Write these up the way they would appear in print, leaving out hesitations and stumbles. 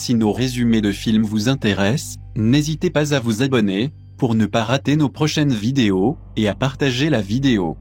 Si nos résumés de films vous intéressent, n'hésitez pas à vous abonner, pour ne pas rater nos prochaines vidéos, et à partager la vidéo.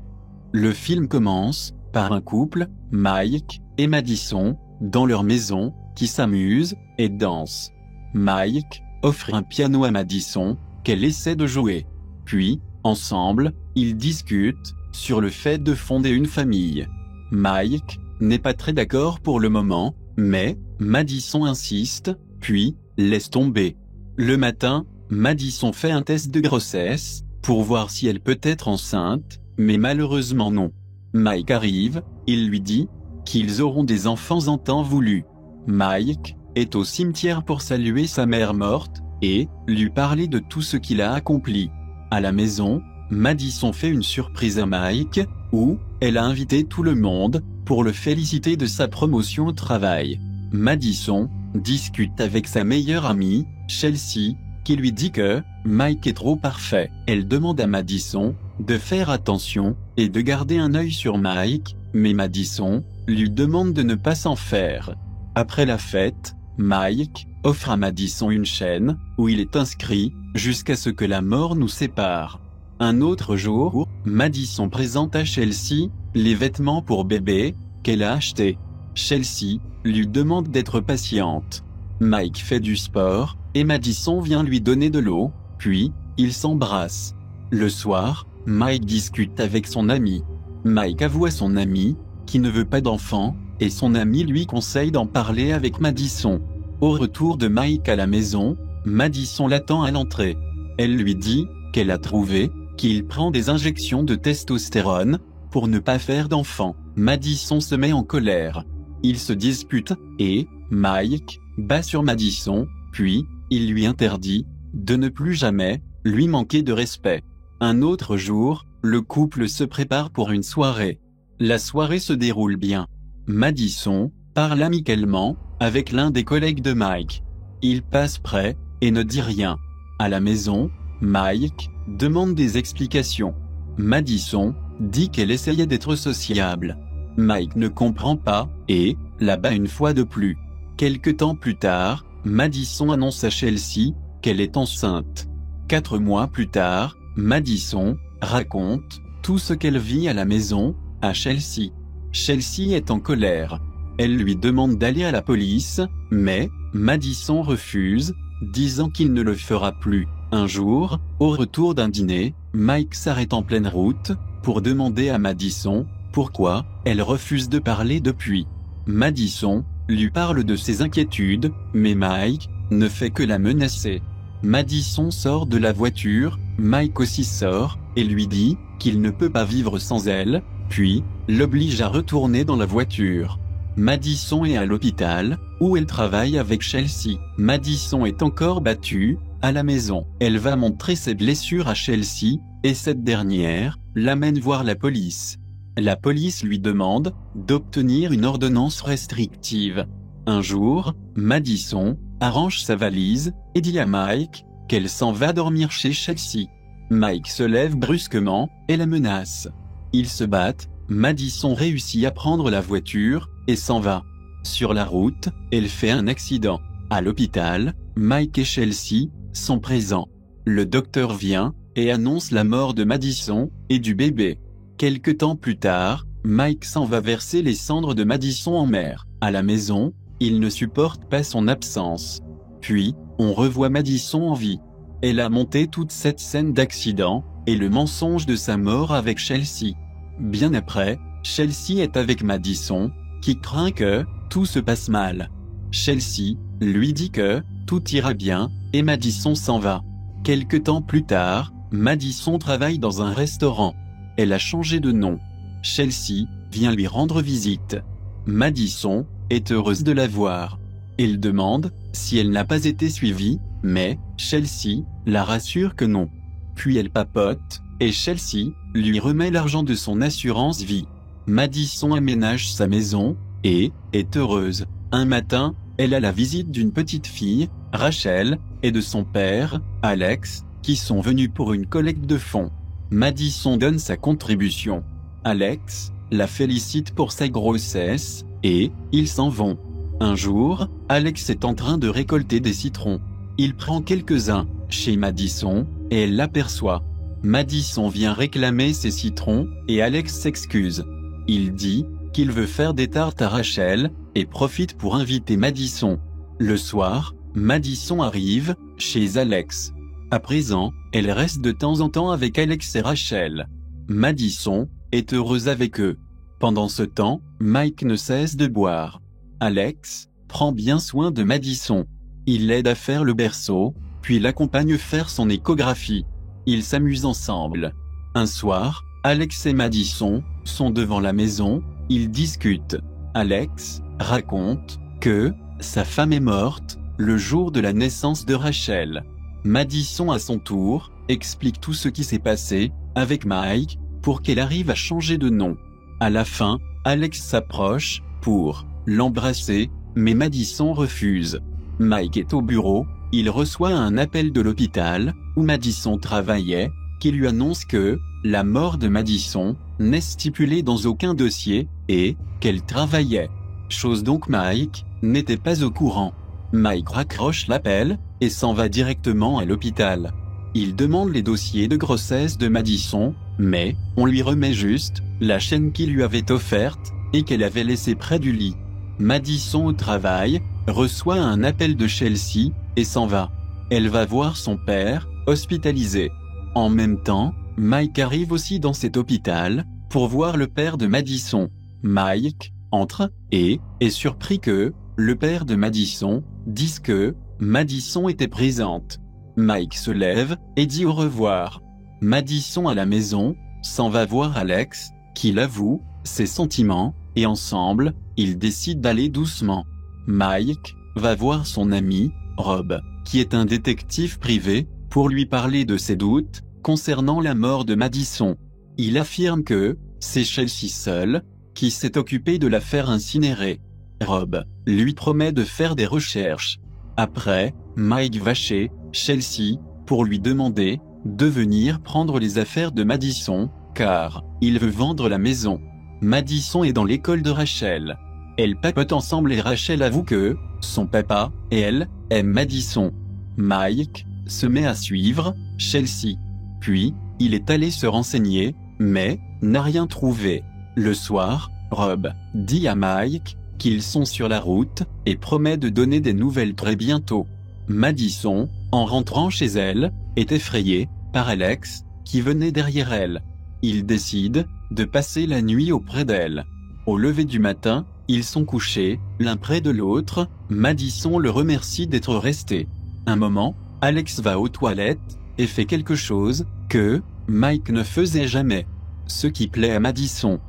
Le film commence par un couple, Mike et Madison, dans leur maison, qui s'amusent et dansent. Mike offre un piano à Madison, qu'elle essaie de jouer. Puis, ensemble, ils discutent sur le fait de fonder une famille. Mike n'est pas très d'accord pour le moment, mais Madison insiste, puis laisse tomber. Le matin, Madison fait un test de grossesse pour voir si elle peut être enceinte, mais malheureusement non. Mike arrive, il lui dit qu'ils auront des enfants en temps voulu. Mike est au cimetière pour saluer sa mère morte et lui parler de tout ce qu'il a accompli. À la maison, Madison fait une surprise à Mike, où elle a invité tout le monde pour le féliciter de sa promotion au travail. Madison discute avec sa meilleure amie, Chelsea, qui lui dit que Mike est trop parfait. Elle demande à Madison de faire attention et de garder un œil sur Mike, mais Madison lui demande de ne pas s'en faire. Après la fête, Mike offre à Madison une chaîne où il est inscrit « Jusqu'à ce que la mort nous sépare ». Un autre jour, Madison présente à Chelsea les vêtements pour bébé qu'elle a achetés. Chelsea lui demande d'être patiente. Mike fait du sport et Madison vient lui donner de l'eau, puis ils s'embrassent. Le soir, Mike discute avec son ami. Mike avoue à son ami qu'il ne veut pas d'enfant et son ami lui conseille d'en parler avec Madison. Au retour de Mike à la maison, Madison l'attend à l'entrée. Elle lui dit qu'elle a trouvé qu'il prend des injections de testostérone pour ne pas faire d'enfant. Madison se met en colère. Ils se disputent et Mike bat sur Madison, puis il lui interdit de ne plus jamais lui manquer de respect. Un autre jour, le couple se prépare pour une soirée. La soirée se déroule bien. Madison parle amicalement avec l'un des collègues de Mike. Il passe près et ne dit rien. À la maison, Mike demande des explications. Madison dit qu'elle essayait d'être sociable. Mike ne comprend pas et la bat une fois de plus. Quelque temps plus tard, Madison annonce à Chelsea qu'elle est enceinte. 4 mois plus tard, Madison raconte tout ce qu'elle vit à la maison à Chelsea. Chelsea est en colère. Elle lui demande d'aller à la police, mais Madison refuse, disant qu'il ne le fera plus. Un jour, au retour d'un dîner, Mike s'arrête en pleine route pour demander à Madison pourquoi elle refuse de parler depuis. Madison lui parle de ses inquiétudes, mais Mike ne fait que la menacer. Madison sort de la voiture, Mike aussi sort, et lui dit qu'il ne peut pas vivre sans elle, puis l'oblige à retourner dans la voiture. Madison est à l'hôpital, où elle travaille avec Chelsea. Madison est encore battue à la maison. Elle va montrer ses blessures à Chelsea, et cette dernière l'amène voir la police. La police lui demande d'obtenir une ordonnance restrictive. Un jour, Madison arrange sa valise et dit à Mike qu'elle s'en va dormir chez Chelsea. Mike se lève brusquement et la menace. Ils se battent, Madison réussit à prendre la voiture et s'en va. Sur la route, elle fait un accident. À l'hôpital, Mike et Chelsea sont présents. Le docteur vient et annonce la mort de Madison et du bébé. Quelque temps plus tard, Mike s'en va verser les cendres de Madison en mer. À la maison, il ne supporte pas son absence. Puis, on revoit Madison en vie. Elle a monté toute cette scène d'accident et le mensonge de sa mort avec Chelsea. Bien après, Chelsea est avec Madison, qui craint que tout se passe mal. Chelsea lui dit que tout ira bien et Madison s'en va. Quelque temps plus tard, Madison travaille dans un restaurant. Elle a changé de nom. Chelsea vient lui rendre visite. Madison est heureuse de la voir. Elle demande si elle n'a pas été suivie, mais Chelsea la rassure que non. Puis elle papote, et Chelsea lui remet l'argent de son assurance vie. Madison aménage sa maison, et est heureuse. Un matin, elle a la visite d'une petite fille, Rachel, et de son père, Alex, qui sont venus pour une collecte de fonds. Madison donne sa contribution. Alex la félicite pour sa grossesse, et ils s'en vont. Un jour, Alex est en train de récolter des citrons. Il prend quelques-uns chez Madison, et elle l'aperçoit. Madison vient réclamer ses citrons, et Alex s'excuse. Il dit qu'il veut faire des tartes à Rachel, et profite pour inviter Madison. Le soir, Madison arrive chez Alex. À présent, elle reste de temps en temps avec Alex et Rachel. Madison est heureuse avec eux. Pendant ce temps, Mike ne cesse de boire. Alex prend bien soin de Madison. Il l'aide à faire le berceau, puis l'accompagne faire son échographie. Ils s'amusent ensemble. Un soir, Alex et Madison sont devant la maison, ils discutent. Alex raconte que sa femme est morte le jour de la naissance de Rachel. Madison à son tour explique tout ce qui s'est passé avec Mike pour qu'elle arrive à changer de nom. À la fin, Alex s'approche pour l'embrasser, mais Madison refuse. Mike est au bureau, il reçoit un appel de l'hôpital où Madison travaillait, qui lui annonce que la mort de Madison n'est stipulée dans aucun dossier et qu'elle travaillait. Chose donc Mike n'était pas au courant. Mike raccroche l'appel et s'en va directement à l'hôpital. Il demande les dossiers de grossesse de Madison, mais on lui remet juste la chaîne qu'il lui avait offerte et qu'elle avait laissée près du lit. Madison au travail reçoit un appel de Chelsea et s'en va. Elle va voir son père, hospitalisé. En même temps, Mike arrive aussi dans cet hôpital pour voir le père de Madison. Mike entre et est surpris que le père de Madison dise que Madison était présente. Mike se lève et dit au revoir. Madison à la maison s'en va voir Alex, qui l'avoue ses sentiments, et ensemble, ils décident d'aller doucement. Mike va voir son ami, Rob, qui est un détective privé, pour lui parler de ses doutes concernant la mort de Madison. Il affirme que c'est Chelsea seule qui s'est occupée de la faire incinérer. Rob lui promet de faire des recherches. Après, Mike va chez Chelsea pour lui demander de venir prendre les affaires de Madison, car il veut vendre la maison. Madison est dans l'école de Rachel. Elles papotent ensemble et Rachel avoue que son papa et elle aiment Madison. Mike se met à suivre Chelsea. Puis, il est allé se renseigner, mais n'a rien trouvé. Le soir, Rob dit à Mike qu'ils sont sur la route et promet de donner des nouvelles très bientôt. Madison, en rentrant chez elle, est effrayée par Alex, qui venait derrière elle. Il décide de passer la nuit auprès d'elle. Au lever du matin, ils sont couchés, l'un près de l'autre. Madison le remercie d'être resté. Un moment, Alex va aux toilettes et fait quelque chose que Mike ne faisait jamais. Ce qui plaît à Madison.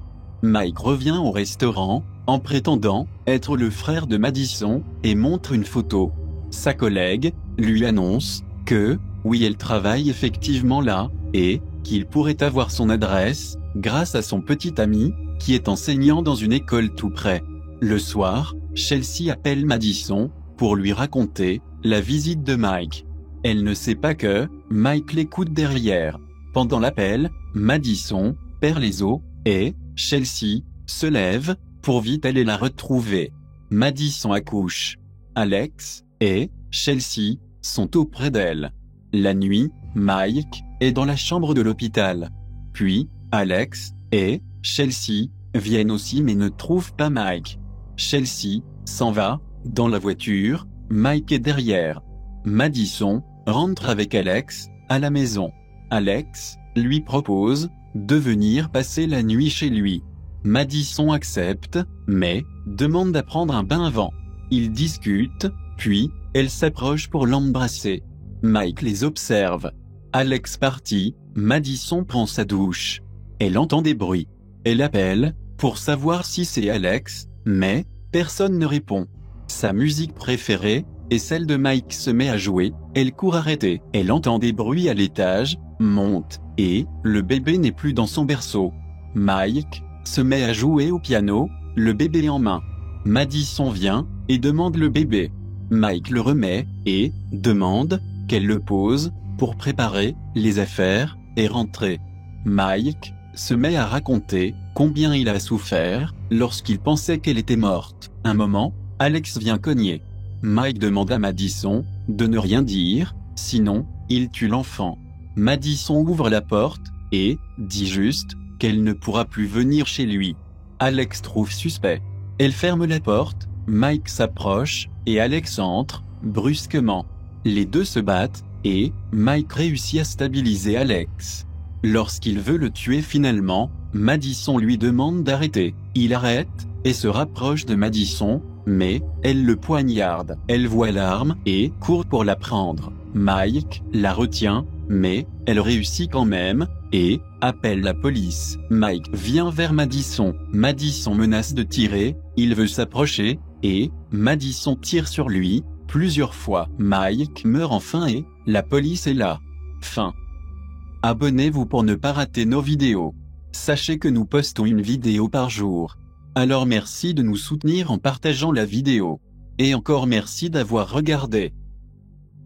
Mike revient au restaurant en prétendant être le frère de Madison et montre une photo. Sa collègue lui annonce que, oui, elle travaille effectivement là et qu'il pourrait avoir son adresse grâce à son petit ami qui est enseignant dans une école tout près. Le soir, Chelsea appelle Madison pour lui raconter la visite de Mike. Elle ne sait pas que Mike l'écoute derrière. Pendant l'appel, Madison perd les os et Chelsea se lève pour vite aller la retrouver. Madison accouche. Alex et Chelsea sont auprès d'elle. La nuit, Mike est dans la chambre de l'hôpital. Puis, Alex et Chelsea viennent aussi mais ne trouvent pas Mike. Chelsea s'en va dans la voiture, Mike est derrière. Madison rentre avec Alex à la maison. Alex lui propose de venir passer la nuit chez lui. Madison accepte, mais demande à prendre un bain avant. Ils discutent, puis elle s'approche pour l'embrasser. Mike les observe. Alex parti, Madison prend sa douche. Elle entend des bruits. Elle appelle pour savoir si c'est Alex, mais personne ne répond. Sa musique préférée est celle de Mike se met à jouer. Elle court arrêter. Elle entend des bruits à l'étage, monte, et le bébé n'est plus dans son berceau. Mike se met à jouer au piano, le bébé en main. Madison vient et demande le bébé. Mike le remet et demande qu'elle le pose pour préparer les affaires et rentrer. Mike se met à raconter combien il a souffert lorsqu'il pensait qu'elle était morte. Un moment, Alex vient cogner. Mike demande à Madison de ne rien dire, sinon, il tue l'enfant. Madison ouvre la porte et dit juste qu'elle ne pourra plus venir chez lui. Alex trouve suspect. Elle ferme la porte, Mike s'approche et Alex entre brusquement. Les deux se battent et Mike réussit à stabiliser Alex. Lorsqu'il veut le tuer finalement, Madison lui demande d'arrêter. Il arrête et se rapproche de Madison, mais elle le poignarde. Elle voit l'arme et court pour la prendre. Mike la retient, mais elle réussit quand même et appelle la police. Mike vient vers Madison. Madison menace de tirer, il veut s'approcher et Madison tire sur lui plusieurs fois. Mike meurt enfin et la police est là. Fin. Abonnez-vous pour ne pas rater nos vidéos. Sachez que nous postons une vidéo par jour. Alors merci de nous soutenir en partageant la vidéo. Et encore merci d'avoir regardé.